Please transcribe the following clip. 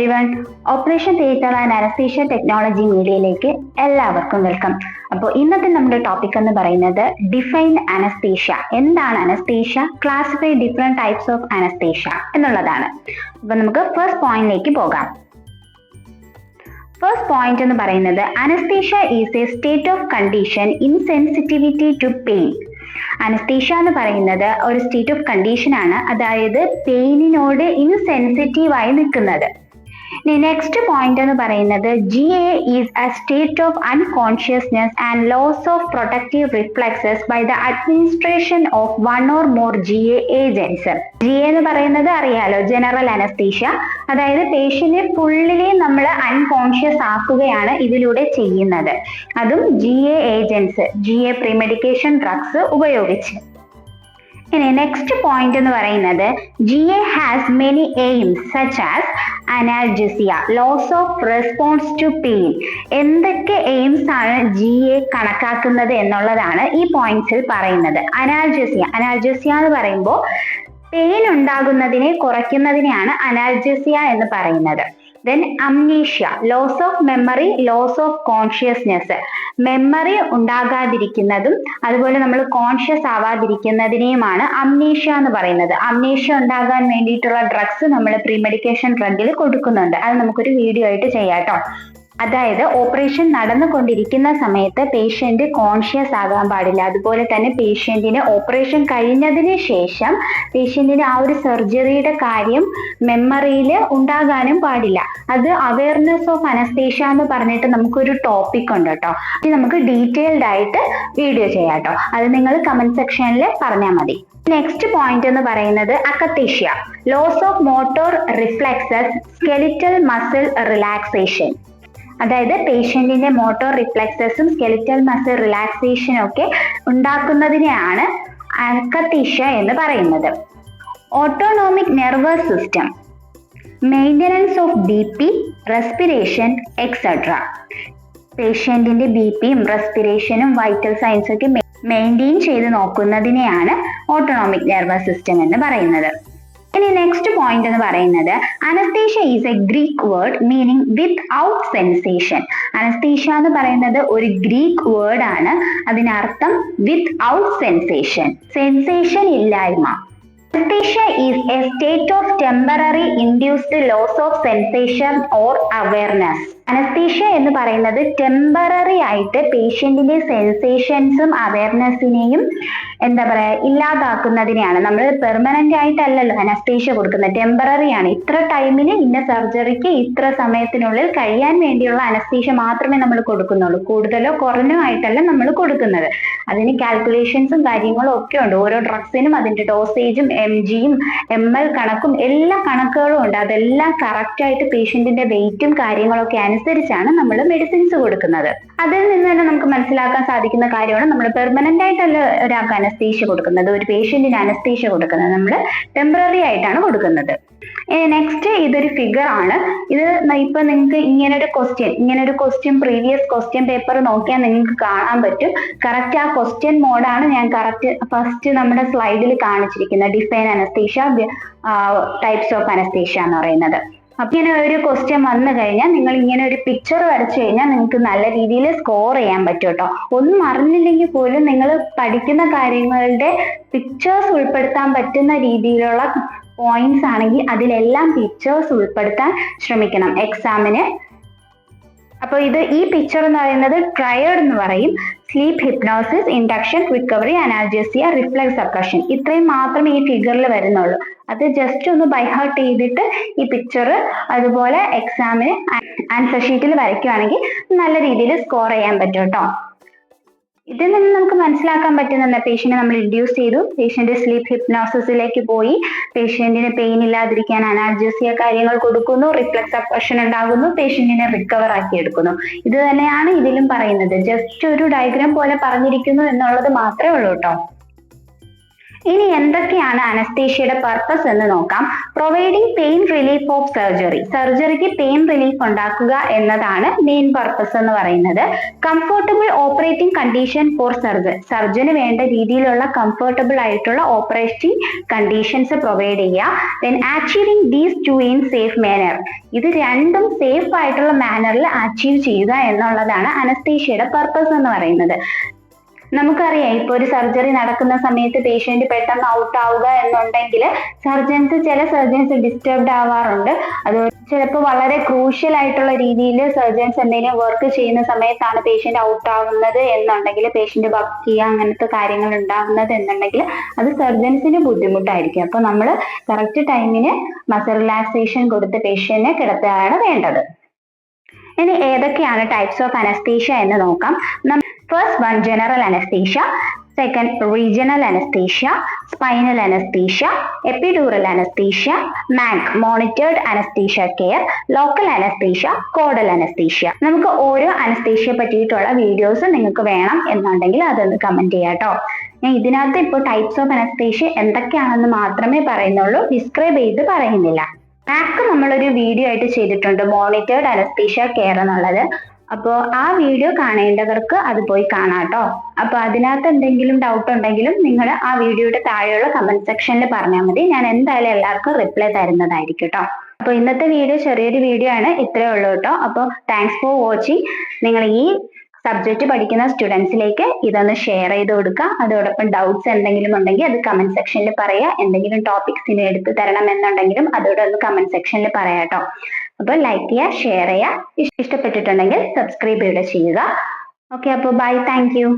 Everyone, operation theatre and anaesthesia technology മീഡിയയിലേക്ക് എല്ലാവർക്കും welcome. അപ്പോൾ ഇന്നത്തെ നമ്മുടെ ടോപ്പിക് എന്ന് പറയുന്നത് ഡിഫൈൻ അനസ്തീഷ്യ. എന്താണ് anaesthesia? Classify different types of anaesthesia എന്നുള്ളതാണ്. അപ്പൊ നമുക്ക് ഫസ്റ്റ് പോയിന്റിലേക്ക് പോകാം. ഫസ്റ്റ് പോയിന്റ് എന്ന് പറയുന്നത് anaesthesia is a state of condition insensitivity to pain. Anaesthesia എന്ന് പറയുന്നത് ഒരു സ്റ്റേറ്റ് ഓഫ് കണ്ടീഷൻ ആണ്, അതായത് പെയിനിനോട് ഇൻസെൻസിറ്റീവ് ആയി നിൽക്കുന്നത്. നെക്സ്റ്റ് പോയിന്റ് എന്ന് പറയുന്നത് GA is a state of unconsciousness and loss of protective reflexes by the administration of one or more GA agents. GA എന്ന് പറയുന്നത് അറിയാലോ, ജനറൽ അനസ്തീഷ്യ. അതായത് പേഷ്യന്റിനെ ഫുള്ളിലി നമ്മൾ അൺകോൺഷ്യസ് ആക്കുകയാണ് ഇതിലൂടെ ചെയ്യുന്നത്. അതും GA agents, GA premedication drugs ഉപയോഗിച്ച്. ഇനി നെക്സ്റ്റ് പോയിന്റ് എന്ന് പറയുന്നത് GA has many aims such as analgesia, loss of response to pain. എന്തൊക്കെ എയിംസ് ആണ് GA കണക്കാക്കുന്നത് എന്നുള്ളതാണ് ഈ പോയിന്റ്സിൽ പറയുന്നത്. അനാൽജസിയ എന്ന് പറയുമ്പോൾ പെയിൻ ഉണ്ടാകുന്നതിനെ കുറയ്ക്കുന്നതിനെയാണ് അനാൽജസിയ എന്ന് പറയുന്നത്. Then amnesia, loss of memory, loss of consciousness. Memory ഉണ്ടാകാതിരിക്കുന്നതും അതുപോലെ നമ്മൾ കോൺഷ്യസ് ആവാതിരിക്കുന്നതിനെയുമാണ് അംനീഷ്യ എന്ന് പറയുന്നത്. അംനീഷ്യ ഉണ്ടാകാൻ വേണ്ടിയിട്ടുള്ള ഡ്രഗ്സ് നമ്മൾ പ്രീമെഡിക്കേഷൻ ഡ്രഗിൽ കൊടുക്കുന്നുണ്ട്. അത് നമുക്കൊരു വീഡിയോ ആയിട്ട് ചെയ്യാം കേട്ടോ. അതായത് ഓപ്പറേഷൻ നടന്നുകൊണ്ടിരിക്കുന്ന സമയത്ത് പേഷ്യന്റ് കോൺഷ്യസ് ആകാൻ പാടില്ല. അതുപോലെ തന്നെ പേഷ്യന്റിന് ഓപ്പറേഷൻ കഴിഞ്ഞതിന് ശേഷം പേഷ്യന്റിന് ആ ഒരു സർജറിയുടെ കാര്യം മെമ്മറിയിൽ ഉണ്ടാകാനും പാടില്ല. അത് അവയർനെസ് ഓഫ് അനസ്തേഷ്യ എന്ന് പറഞ്ഞിട്ട് നമുക്കൊരു ടോപ്പിക് ഉണ്ട് കേട്ടോ. ഇത് നമുക്ക് ഡീറ്റെയിൽഡ് ആയിട്ട് വീഡിയോ ചെയ്യാം കേട്ടോ. അത് നിങ്ങൾ കമന്റ് സെക്ഷനിൽ പറഞ്ഞാൽ മതി. നെക്സ്റ്റ് പോയിന്റ് എന്ന് പറയുന്നത് akathisia, loss of motor reflexes, skeletal muscle relaxation. അതായത് പേഷ്യന്റിന്റെ മോട്ടോർ റിഫ്ലെക്സസും സ്കെലിറ്റൽ മസിൽ റിലാക്സേഷനും ഒക്കെ ഉണ്ടാക്കുന്നതിനെയാണ് അക്കത്തീഷ്യ എന്ന് പറയുന്നത്. Autonomic nervous system, maintenance of BP, respiration et cetera. പേഷ്യന്റിന്റെ BPയും റെസ്പിറേഷനും വൈറ്റൽ സൈൻസും ഒക്കെ മെയിൻറ്റെയിൻ ചെയ്ത് നോക്കുന്നതിനെയാണ് ഓട്ടോണോമിക് നെർവസ് സിസ്റ്റം എന്ന് പറയുന്നത്. ഇനി നെക്സ്റ്റ് പോയിന്റ് എന്ന് പറയുന്നത് anaesthesia is A Greek word meaning with out sensation. Anaesthesia എന്ന് പറയുന്നത് ഒരു ഗ്രീക്ക് വേർഡ് ആണ്. അതിനർത്ഥം വിത്ത് ഔട്ട് സെൻസേഷൻ, സെൻസേഷൻ ഇല്ലായ്മ. Anesthesia is a state of temporary induced loss of sensation or awareness. Anaesthesia എന്ന് പറയുന്നത് ടെമ്പററി ആയിട്ട് പേഷ്യന്റിന്റെ സെൻസേഷൻസും അവയർനെസ്സിനെയും എന്താ പറയാ ഇല്ലാതാക്കുന്നതിനെയാണ്. നമ്മൾ പെർമനന്റ് ആയിട്ടല്ലല്ലോ അനസ്തീഷ്യ കൊടുക്കുന്നത്, ടെമ്പററി ആണ്. ഇത്ര ടൈമിന് ഇന്ന സർജറിക്ക് ഇത്ര സമയത്തിനുള്ളിൽ കഴിയാൻ വേണ്ടിയുള്ള അനസ്തീഷ്യ മാത്രമേ നമ്മൾ കൊടുക്കുന്നുള്ളൂ. കൂടുതലോ കുറഞ്ഞോ ആയിട്ടല്ല നമ്മൾ കൊടുക്കുന്നത്. അതിന് കാൽക്കുലേഷൻസും കാര്യങ്ങളും ഒക്കെ ഉണ്ട്. ഓരോ ഡ്രഗ്സിനും അതിന്റെ ഡോസേജും MGയും ML കണക്കും എല്ലാ കണക്കുകളും ഉണ്ട്. അതെല്ലാം കറക്റ്റ് ആയിട്ട് പേഷ്യന്റിന്റെ വെയിറ്റും കാര്യങ്ങളൊക്കെ അനുസരിച്ചാണ് നമ്മൾ മെഡിസിൻസ് കൊടുക്കുന്നത്. അതിൽ നിന്ന് തന്നെ നമുക്ക് മനസ്സിലാക്കാൻ സാധിക്കുന്ന കാര്യമാണ് നമ്മൾ പെർമനന്റ് ആയിട്ടല്ല ഒരാൾക്ക് അനസ്തീഷ്യ കൊടുക്കുന്നത്, ഒരു പേഷ്യന്റിന് അനസ്തീഷ്യ കൊടുക്കുന്നത് നമ്മൾ ടെമ്പററി ആയിട്ടാണ് കൊടുക്കുന്നത്. നെക്സ്റ്റ് ഇതൊരു ഫിഗർ ആണ്. ഇത് ഇപ്പൊ നിങ്ങൾക്ക് ഇങ്ങനൊരു ക്വസ്റ്റ്യൻ പ്രീവിയസ് ക്വസ്റ്റ്യൻ പേപ്പർ നോക്കിയാൽ നിങ്ങൾക്ക് കാണാൻ പറ്റും. കറക്റ്റ് ആ ക്വസ്റ്റ്യൻ മോഡാണ് ഞാൻ ഫസ്റ്റ് നമ്മുടെ സ്ലൈഡിൽ കാണിച്ചിരിക്കുന്നത്. Define anaesthesia, types of anaesthesia എന്ന് പറയുന്നത്. അപ്പൊ ഇങ്ങനെ ഒരു ക്വസ്റ്റ്യൻ വന്നു കഴിഞ്ഞാൽ നിങ്ങൾ ഇങ്ങനെ ഒരു പിക്ചർ വരച്ചു കഴിഞ്ഞാൽ നിങ്ങൾക്ക് നല്ല രീതിയിൽ സ്കോർ ചെയ്യാൻ പറ്റും കേട്ടോ. ഒന്നും അറിഞ്ഞില്ലെങ്കിൽ പോലും നിങ്ങൾ പഠിക്കുന്ന കാര്യങ്ങളുടെ പിക്ചേഴ്സ് ഉൾപ്പെടുത്താൻ പറ്റുന്ന രീതിയിലുള്ള പോയിന്റ്സ് ആണെങ്കിൽ അതിലെല്ലാം പിക്ചേഴ്സ് ഉൾപ്പെടുത്താൻ ശ്രമിക്കണം എക്സാമിന്. അപ്പൊ ഈ പിക്ചർ എന്ന് പറയുന്നത് ട്രയഡ് എന്ന് പറയും. Sleep hypnosis, induction, recovery, analgesia, reflex suppression. ഇത്രയും മാത്രമേ ഈ ഫിഗറിൽ വരുന്നുള്ളൂ. അത് ജസ്റ്റ് ഒന്ന് ബൈ ഹാർട്ട് ചെയ്തിട്ട് ഈ പിക്ചർ അതുപോലെ എക്സാമിന് ആൻസർ ഷീറ്റിൽ വരയ്ക്കുകയാണെങ്കിൽ നല്ല രീതിയിൽ സ്കോർ ചെയ്യാൻ പറ്റും കേട്ടോ. ഇതിൽ നിന്ന് നമുക്ക് മനസ്സിലാക്കാൻ പറ്റുന്ന പേഷ്യന്റ് നമ്മൾ ഇൻഡ്യൂസ് ചെയ്തു, പേഷ്യന്റ് സ്ലീപ്പ് ഹിപ്നോസിസിലേക്ക് പോയി, പേഷ്യന്റിന് പെയിൻ ഇല്ലാതിരിക്കാൻ അനാൽജസിയ കാര്യങ്ങൾ കൊടുക്കുന്നു, റിഫ്ലെക്സ് സപ്രഷൻ ഉണ്ടാകുന്നു, പേഷ്യന്റിനെ റിക്കവർ ആക്കി എടുക്കുന്നു. ഇത് തന്നെയാണ് ഇതിലും പറയുന്നത്. ജസ്റ്റ് ഒരു ഡയഗ്രാം പോലെ പറഞ്ഞിരിക്കുന്നു എന്നുള്ളത് മാത്രമേ ഉള്ളൂ കേട്ടോ. ഇനി എന്തൊക്കെയാണ് അനസ്തേഷ്യയുടെ പർപ്പസ് എന്ന് നോക്കാം. Providing pain relief of surgery. സർജറിക്ക് പെയിൻ റിലീഫ് ഉണ്ടാക്കുക എന്നതാണ് മെയിൻ പർപ്പസ് എന്ന് പറയുന്നത്. Comfortable operating condition for surgeon. സർജന് വേണ്ട രീതിയിലുള്ള കംഫർട്ടബിൾ ആയിട്ടുള്ള ഓപ്പറേറ്റിംഗ് കണ്ടീഷൻസ് പ്രൊവൈഡ് ചെയ്യുക. Then achieving these two in safe manner. ഇത് രണ്ടും സേഫ് ആയിട്ടുള്ള മാനറിൽ അച്ചീവ് ചെയ്യുക എന്നുള്ളതാണ് അനസ്തേഷ്യയുടെ പർപ്പസ് എന്ന് പറയുന്നത്. നമുക്കറിയാം, ഇപ്പൊ ഒരു സർജറി നടക്കുന്ന സമയത്ത് പേഷ്യന്റ് പെട്ടെന്ന് ഔട്ട് ആവുക എന്നുണ്ടെങ്കിൽ ചില സർജൻസ് ഡിസ്റ്റർബ്ഡ് ആവാറുണ്ട്. അത് ചിലപ്പോൾ വളരെ ക്രൂഷ്യൽ ആയിട്ടുള്ള രീതിയിൽ സർജൻസ് എന്തെങ്കിലും വർക്ക് ചെയ്യുന്ന സമയത്താണ് പേഷ്യന്റ് ഔട്ട് ആവുന്നത് എന്നുണ്ടെങ്കിൽ, പേഷ്യന്റ് വർക്ക് ചെയ്യുക അങ്ങനത്തെ കാര്യങ്ങൾ ഉണ്ടാവുന്നത് എന്നുണ്ടെങ്കിൽ അത് സർജൻസിന് ബുദ്ധിമുട്ടായിരിക്കും. അപ്പൊ നമ്മൾ കറക്റ്റ് ടൈമിന് മസിൽ റിലാക്സേഷൻ കൊടുത്ത് പേഷ്യന്റിനെ കിടത്തുകയാണ് വേണ്ടത്. ഇനി ഏതൊക്കെയാണ് ടൈപ്സ് ഓഫ് അനസ്തീഷ്യ എന്ന് നോക്കാം. First one, general anaesthesia. Second, regional anaesthesia, spinal anaesthesia, epidural anaesthesia, MAC monitored anaesthesia care, local anaesthesia, caudal anaesthesia. നമുക്ക് ഓരോ അനസ്തീഷ്യ പറ്റിയിട്ടുള്ള വീഡിയോസ് നിങ്ങൾക്ക് വേണം എന്നുണ്ടെങ്കിൽ അതൊന്ന് കമന്റ് ചെയ്യാം കേട്ടോ. ഞാൻ ഇതിനകത്ത് ഇപ്പോൾ ടൈപ്സ് ഓഫ് അനസ്തീഷ്യ എന്തൊക്കെയാണെന്ന് മാത്രമേ പറയുന്നുള്ളൂ, ഡിസ്ക്രൈബ് ചെയ്ത് പറയുന്നില്ല. മാക് നമ്മളൊരു വീഡിയോ ആയിട്ട് ചെയ്തിട്ടുണ്ട്, മോണിറ്റേർഡ് അനസ്തീഷ്യ കെയർ എന്നുള്ളത്. അപ്പോൾ ആ വീഡിയോ കാണേണ്ടവർക്ക് അത് പോയി കാണാം കേട്ടോ. അപ്പൊ അതിനകത്ത് എന്തെങ്കിലും ഡൗട്ട് ഉണ്ടെങ്കിലും നിങ്ങൾ ആ വീഡിയോയുടെ താഴെയുള്ള കമന്റ് സെക്ഷനിൽ പറഞ്ഞാൽ മതി. ഞാൻ എന്തായാലും എല്ലാവർക്കും റിപ്ലൈ തരുന്നതായിരിക്കും കേട്ടോ. അപ്പൊ ഇന്നത്തെ വീഡിയോ ചെറിയൊരു വീഡിയോ ആണ്, ഇത്രയേ ഉള്ളൂ കേട്ടോ. അപ്പോൾ താങ്ക്സ് ഫോർ വാച്ചിങ്. നിങ്ങൾ ഈ സബ്ജക്റ്റ് പഠിക്കുന്ന സ്റ്റുഡൻസിലേക്ക് ഇതൊന്ന് ഷെയർ ചെയ്ത് കൊടുക്കുക. അതോടൊപ്പം ഡൗട്ട്സ് എന്തെങ്കിലും ഉണ്ടെങ്കിൽ അത് കമന്റ് സെക്ഷനിൽ പറയുക. എന്തെങ്കിലും ടോപ്പിക്സിന് എടുത്തു തരണം എന്നുണ്ടെങ്കിലും അതോടെ ഒന്ന് കമന്റ് സെക്ഷനിൽ പറയാം കേട്ടോ. അപ്പോൾ ലൈക്ക് ചെയ്യുക, ഷെയർ ചെയ്യുക, ഇഷ്ടപ്പെട്ടിട്ടുണ്ടെങ്കിൽ സബ്സ്ക്രൈബ് ചെയ്യുക. ഓക്കെ, അപ്പോൾ ബൈ, താങ്ക് യു.